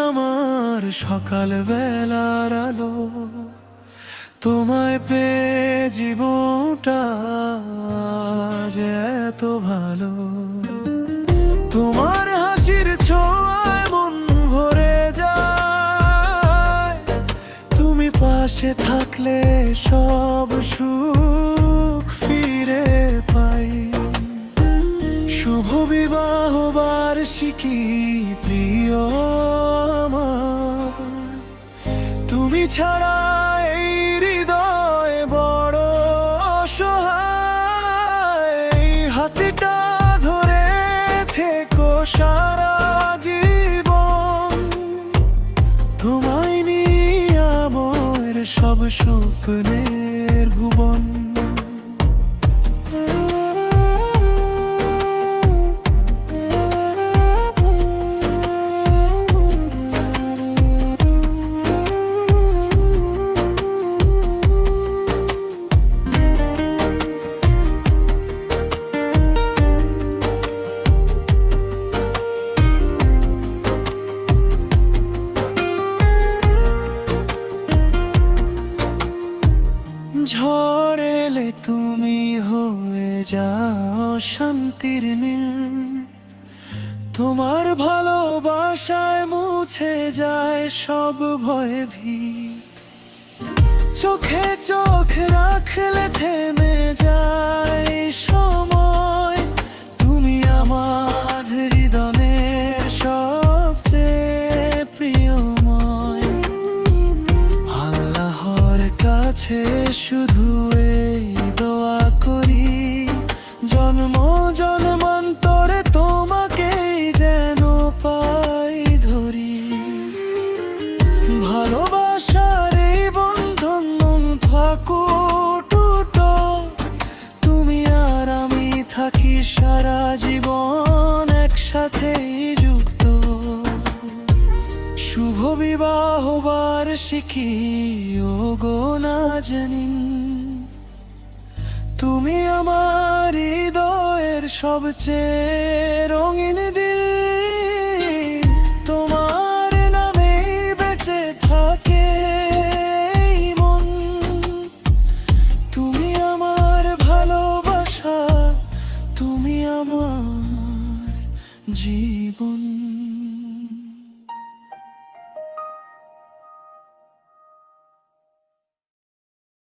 আমার সকাল বেলার আলো, তোমায় পেয়ে জীবনটা যে এত ভালো। তোমার হাসির ছোঁয়ায় মন ভরে যায়, তুমি পাশে থাকলে সব সুখ ফিরে পাই। শুভ বিবাহ বার্ষিকী প্রিয় আমার, তুমি ছাড়া এই হৃদয় বড় অসহায়। হাতটা ধরে থেকো সারা জীবন, তোমায় নিয়ে আমার সব স্বপ্নের ভুবন। ঝড় এলে তুমি হয়ে যাও শান্তির নীল, তোমার ভালোবাসায় মুছে যায় সব ভয় ভীত। চোখে চোখ রাখলে থেমে যায় সময়, তুমি আমার হৃদয়ের সবচেয়ে প্রিয়ময়। আল্লাহর কাছে শুধু এই দোয়া করি, জন্ম জন্মান্তরে তোমাকেই যেন পাই ধরি। ভালোবাসার এই বন্ধন থাকুক অটুট, তুমি আর আমি থাকি সারা জীবন একসাথেই যুক্ত। শুভ বিবাহ বার্ষিকী ওগো নাজনীন, তুমি আমার হৃদয়ের সবচেয়ে রঙিন দিল। তোমার নামেই বেঁচে থাকে এই মন, তুমি আমার ভালোবাসা, তুমি আমার জীবন।